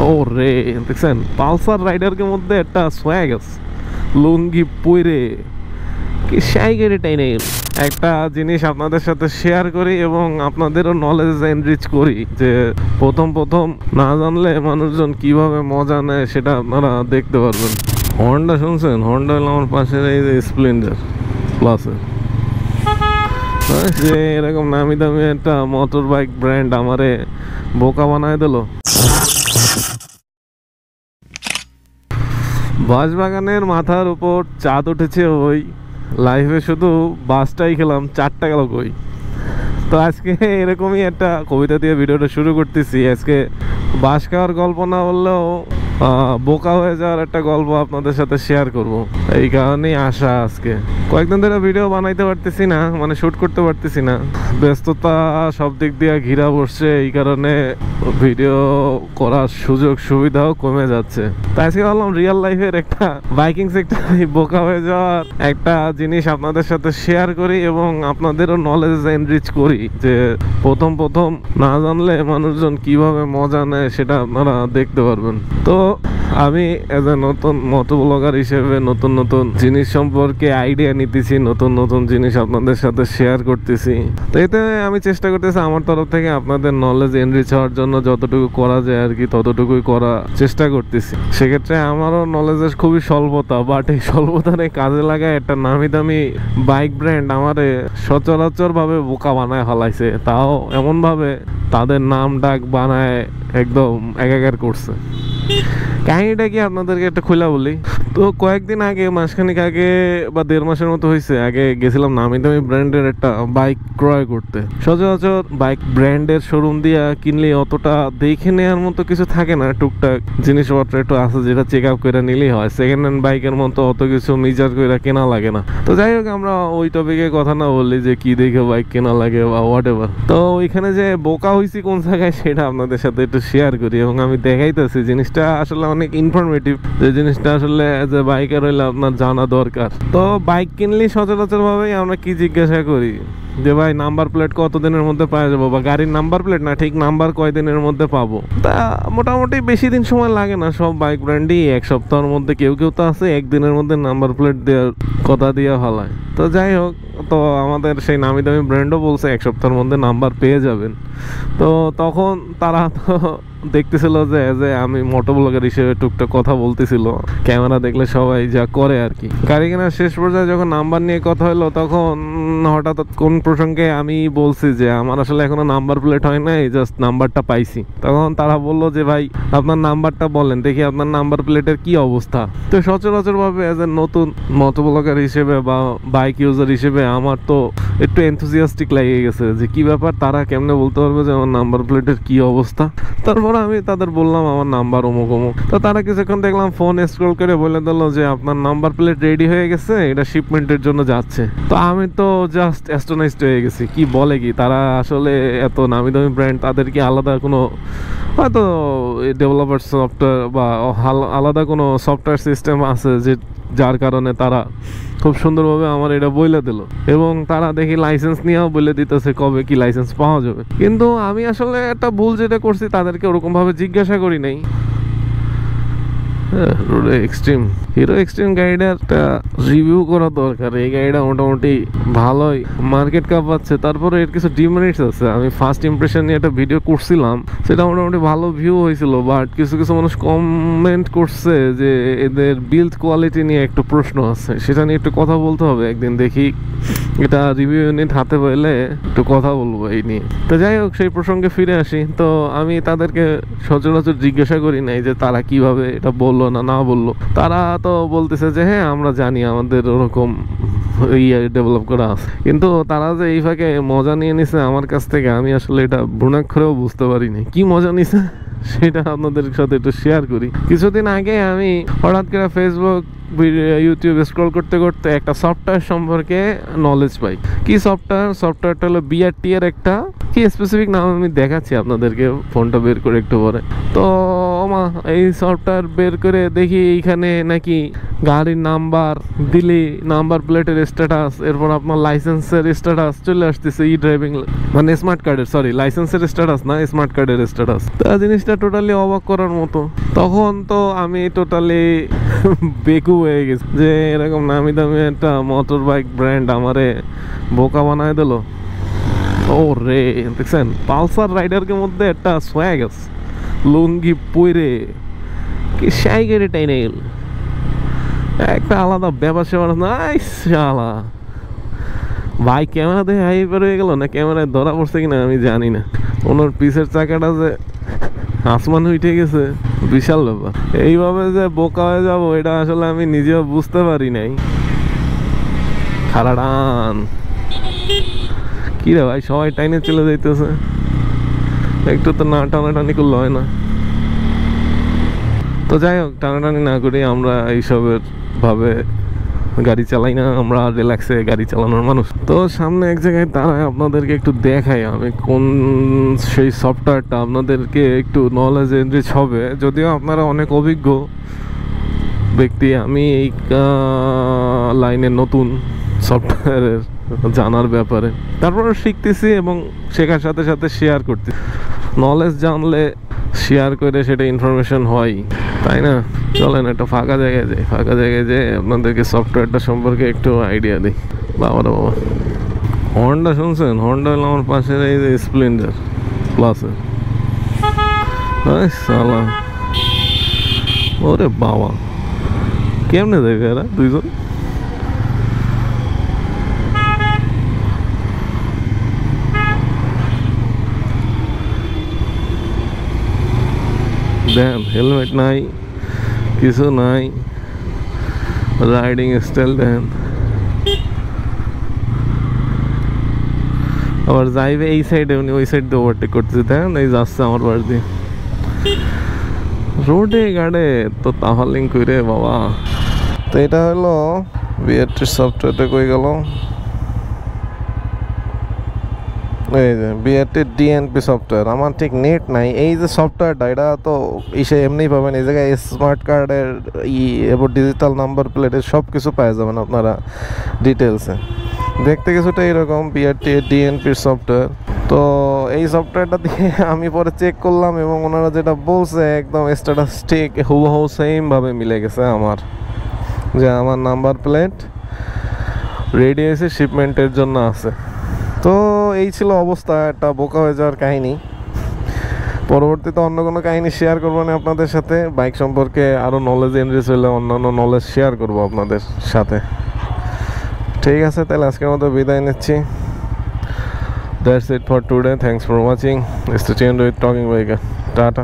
ও রে, দেখছেন পালসার রাইডারের মধ্যে একটা সোয়াগ আছে, লুঙ্গি পরে কি শাই করে টাইনে একটা জিনিস আপনাদের সাথে শেয়ার করি এবং আপনাদেরও নলেজ এনরিচ করি যে প্রথম প্রথম না জানলে মানুষজন কিভাবে মজা নেয় সেটা আপনারা দেখতে পারবেন। হর্নটা শুনছেন? হর্নটা হলো আমার পাশের এই যে স্প্লেন্ডার প্লাসের, যে এরকম নামি দামি একটা মোটর বাইক ব্র্যান্ড আমারে বোকা বানায় দিল। বাঁশবাগানের মাথার উপর চাঁদ উঠেছে, ওই লাইফে শুধু বাসটাই খেলাম, 4টা গেল কই। তো আজকে এরকমই একটা কবিতা দিয়ে ভিডিওটা শুরু করতেছি। আজকে বাস খাওয়ার গল্প না বললেও বোকা হয়ে যাওয়ার একটা গল্প আপনাদের সাথে শেয়ার করব, এই কারণেই আসা। আজকে কয়েকদিন ধরে ভিডিও বানাইতে পারতেছি না, মানে শুট করতে পারতেছি না, ব্যস্ততা সব দিক দিয়ে ঘিরা বসছে, এই কারণে ভিডিও করার সুযোগ সুবিধাও কমে যাচ্ছে। তাই আজকে ভাবলাম রিয়েল লাইফের একটা বাইকিং সেক্টরে বোকা হয়ে যাওয়ার একটা জিনিস আপনাদের সাথে শেয়ার করি এবং আপনাদেরও নলেজ এনরিচ করি যে প্রথম প্রথম না জানলে মানুষজন কিভাবে মজা নেয় সেটা আপনারা দেখতে পারবেন। তো আমি এজ এ নতুন মোটো ব্লগার হিসেবে নতুন নতুন জিনিস সম্পর্কে আইডিয়া নিতেছি, নতুন নতুন জিনিস আপনাদের সাথে শেয়ার করতেছি। তো এতে আমি চেষ্টা করতেছি আমার তরফ থেকে আপনাদের নলেজ এনরিচ হওয়ার জন্য যতটুকু করা যায় আর কি ততটুকুই করার চেষ্টা করতেছি। সেক্ষেত্রে আমারও নলেজের খুবই স্বল্পতা, বাট এই স্বল্পতারে কাজে লাগায় একটা নামি দামি বাইক ব্র্যান্ড আমারে সচরাচর ভাবে বোকা বানায় ফেলাইছে, তাও এমন ভাবে তাদের নাম ডাক বানায় একদম একাকার করছে। কাহিনীটা কি আপনাদেরকে একটা খোলা বলি। তো কয়েকদিন আগে, মাসখানিক আগে বা 1.5 মাসের মতো হয়েছে, আগে গেছিলাম নামি দামি ব্র্যান্ডের একটা বাইক ক্রয় করতে। সচরাচর বাইক ব্র্যান্ডের শোরুম দিয়া কিনলে অতটা দেখে নেওয়ার মতো কিছু থাকে না, টুকটাক জিনিসপত্র একটু আছে যেটা চেক আপ করে নিলেই হয়। সেকেন্ড হ্যান্ড বাইকের মতো অত কিছু মেজার করে কেনা লাগে না। তো যাই হোক, আমরা ওই টপিকে কথা না বললি যে কি দেখে বাইক কেনা লাগে বা হোয়াট এভার। তো ওইখানে যে বোকা হয়েছি কোন জায়গায় সেটা আপনাদের সাথে একটু শেয়ার করি এবং আমি দেখাইতেছি জিনিসটা আসলে অনেক ইনফরমেটিভ, যে জিনিসটা আসলে যে বাইকার হইলে আপনার জানা দরকার। তো বাইক কিনলেই সচরাচর ভাবেই আমরা কি জিজ্ঞাসা করি যে ভাই নাম্বার প্লেট কতদিনের মধ্যে পাওয়া যাবো, বা গাড়ির নাম্বার প্লেট না ঠিক নাম্বার কয়দিনের মধ্যে পাবো। তা মোটামুটি বেশি দিন সময় লাগে না, সব বাইক ব্র্যান্ডই 1 সপ্তাহের মধ্যে, কেউ কেউ তো আছে 1 দিনের মধ্যে নাম্বার প্লেট দেওয়ার কথা দিয়ে ফেলায়। তো যাই হোক, তো আমাদের সেই নামি দামি ব্র্যান্ডও বলছে 1 সপ্তাহের মধ্যে নাম্বার পেয়ে যাবেন। তো তখন তারা তো দেখতেছিল যে আমি মোটো ব্লগার হিসেবে টুকটাক কথা বলতেছিল, ক্যামেরা দেখলে সবাই যা করে আর কি। গাড়ি কেনার শেষ পর্যায়ে যখন নাম্বার নিয়ে কথা হলো, তখন হঠাৎ কোন প্রসঙ্গে আমি বলছি যে আমার আসলে এখনো নাম্বার প্লেট হয় নাই, জাস্ট নাম্বারটা পাইছি। তখন তারা বললো যে ভাই আপনার নাম্বারটা বলেন দেখি, আপনার নাম্বার প্লেটের কি অবস্থা। তো সচরাচর ভাবে এজ এ নতুন মোটো ব্লগার হিসেবে বা বাইক ইউজার হিসেবে আমার তো একটু এনথুজিয়াস্টিক লেগে গেছে যে কি ব্যাপার, তারা কেমনে বলতে পারবে যে আমার নাম্বার প্লেটের কি অবস্থা। তারপর আমি তাদের বললাম আমার নাম্বার অমুক অমুক। তো তারা কিছুক্ষণ দেখলাম ফোন স্ক্রল করে বলে দিল যে আপনার নাম্বার প্লেট রেডি হয়ে গেছে, এটা শিপমেন্টের জন্য যাচ্ছে। তো আমি তো জাস্ট অ্যাস্টনাইজড হয়ে গেছি, কি বলে কি তারা, আসলে এত নামি দামি ব্র্যান্ড, তাদের কি আলাদা কোনো হয়তো ডেভেলপার সফটওয়্যার বা আলাদা কোনো সফটওয়্যার সিস্টেম আছে যে যার কারণে তারা খুব সুন্দরভাবে আমার এটা বলে দিল, এবং তারা দেখি লাইসেন্স নিয়েও বলে দিতেছে কবে কি লাইসেন্স পাওয়া যাবে। কিন্তু আমি আসলে একটা ভুল যেটা করছি, তাদেরকে ওরকম ভাবে জিজ্ঞাসা করি নাই। হিরো এক্সট্রিম গাড়িটা একটা রিভিউ করা দরকার। এই গাড়িটা মোটামুটি ভালোই মার্কেট কাঁপাচ্ছে, তারপরে এর কিছু ডিমেরিটস আছে। আমি ফার্স্ট ইমপ্রেশন নিয়ে একটা ভিডিও করছিলাম, সেটা মোটামুটি ভালো ভিউ হয়েছিল, বাট কিছু কিছু মানুষ কমেন্ট করছে যে এদের বিল্ড কোয়ালিটি নিয়ে একটু প্রশ্ন আছে, সেটা নিয়ে একটু কথা বলতে হবে একদিন। দেখি এটা রিভিউ ইউনিট হাতে পেলে একটু কথা বলবো এই নিয়ে। তো যাই হোক, সেই প্রসঙ্গে ফিরে আসি। তো আমি তাদেরকে সচরাচর জিজ্ঞাসা করি নাই যে তারা কিভাবে এটা বললো না বললো। তারা তো বলতেছে যে হ্যাঁ আমরা জানি, আমাদের ওরকম ডেভেলপ করা আছে। কিন্তু তারা যে এই ফাঁকে মজা নিয়ে নিছে আমার কাছ থেকে, আমি আসলে এটা ভ্রূণাক্ষরেও বুঝতে পারিনি কি মজা নিছে, সেটা আপনাদের সাথে একটু শেয়ার করি। কিছুদিন আগে আমি হঠাৎ করে ফেসবুক ইউটিউব স্ক্রল করতে করতে একটা সফটওয়্যার সম্পর্কে নলেজ পাই। কি সফটওয়্যারটা হলো বিআরটি এর একটা কি স্পেসিফিক নাম আমি দেখাচ্ছি আপনাদেরকে, ফোনটা বের করে একটু পরে। তো এই সফটওয়্যার বের করে দেখি এইখানে নাকি গাড়ির নাম্বার দিলি, নাম্বার প্লেটের স্ট্যাটাস, এরপর আপনার লাইসেন্সের স্ট্যাটাস চলে আসতেছে। ই ড্রাইভিং মানে স্মার্ট কার্ডের, সরি লাইসেন্সের স্ট্যাটাস না, স্মার্ট কার্ডের স্ট্যাটাস। তো জিনিসটা টোটালি অবাক করার মতো। তখন তো আমি টোটালি বেকু হয়ে গেছি যে এরকম নামি দামি একটা মোটর বাইক ব্র্যান্ড আমারে বোকা বানায় দিল। ও রে, দেখছেন পালসার রাইডারকে মধ্যে একটা সোয়াগ আছে, লুঙ্গি পরে কি সাই করে টাইনে গেল, একটা আলাদা ব্যাপার স্যাপার। নাই শালা ভাই ক্যামেরা দেখে হাই বের হয়ে গেল না, ক্যামেরায় ধরা পড়ছে কিনা আমি জানি না। ওনার পিছের চাকাটা যে আসমান উঠে গেছে, বিশাল ব্যাপার। এইভাবে যে বোকা হয়ে যাবো এটা আসলে আমি নিজেও বুঝতে পারি নাই। খারাটান কি রে ভাই, সবাই টাইনে চলে যাইতেছে, একটু তো না টানাটানি করলে হয় না। তো যাই হোক, টানাটানি না করি, আমরা এইসবের ভাবে গাড়ি চালাই না, আমরা রিল্যাক্সে গাড়ি চালানোর মানুষ। তো সামনে এক জায়গায় দাঁড়ায় আপনাদেরকে একটু দেখাই আমি কোন সেই সফটওয়্যারটা, আপনাদেরকে একটু নলেজ এনরিচ হবে। যদিও আপনারা অনেক অভিজ্ঞ ব্যক্তি, আমি এই লাইনে নতুন সফটওয়্যারের জানার ব্যাপারে, তারপরে শিখতেছি এবং শেখার সাথে সাথে শেয়ার করতেছি। নলেজ জানলে শেয়ার করে সেটা ইনফরমেশন হয়, তাই না? চলেন একটা ফাঁকা জায়গায় যাই, ফাঁকা জায়গায় যেয়ে আপনাদেরকে সফটওয়্যারটা সম্পর্কে একটু আইডিয়া দিই। বাবা রে বাবা, হর্নটা শুনছেন? হর্নটা হলো আমার পাশের এই যে স্প্লেন্ডার প্লাসের। সালা, ওরে বাবা, কেমনে দেখে এরা দুইজন? দেন হেলমেট নাই, কিছু নাই, রাইডিং স্টাইল দেন। আবার যাইবে এই সাইডে, উনি ওই সাইড দিয়ে ওভারটেক করতেছে, দেন এই যাচ্ছে আমার বাড়ি দিয়ে রোডে গাড়ে। তো তাহলিং করে বাবা। তো এটা হলো বিআরটির সফটওয়্যারটা কই গেল, এই যে বিআরটির ডিএনপি সফটওয়্যার। আমার ঠিক নেট নাই, এই যে সফটওয়্যারটা এটা তো এসে এমনি পাবেন। এই জায়গায় স্মার্ট কার্ডের এবার ডিজিটাল নাম্বার প্লেটের সব কিছু পাওয়া যাবেন আপনারা ডিটেলসে। দেখতে কিছুটা এরকম বিআরটি ডিএনপির সফটওয়্যার। তো এই সফটওয়্যারটা দিয়ে আমি পরে চেক করলাম এবং ওনারা যেটা বলছে একদম স্ট্যাটাস ঠিক হুবহু সেমভাবে মিলে গেছে আমার, যে আমার নাম্বার প্লেট রেডি হয়েছে, শিপমেন্টের জন্য আছে। তো এই ছিল অবস্থা, একটা বোকা হয়ে যাওয়ার কাহিনী। পরবর্তীতে অন্য কোনো কাহিনী শেয়ার করবো না আপনাদের সাথে, বাইক সম্পর্কে আরও নলেজ এনরিচ হলে অন্যান্য নলেজ শেয়ার করবো আপনাদের সাথে। ঠিক আছে, তাহলে আজকের মতো বিদায় নিচ্ছি। That's it for today. Thanks for watching. Stay tuned with Talking Biker. Tata.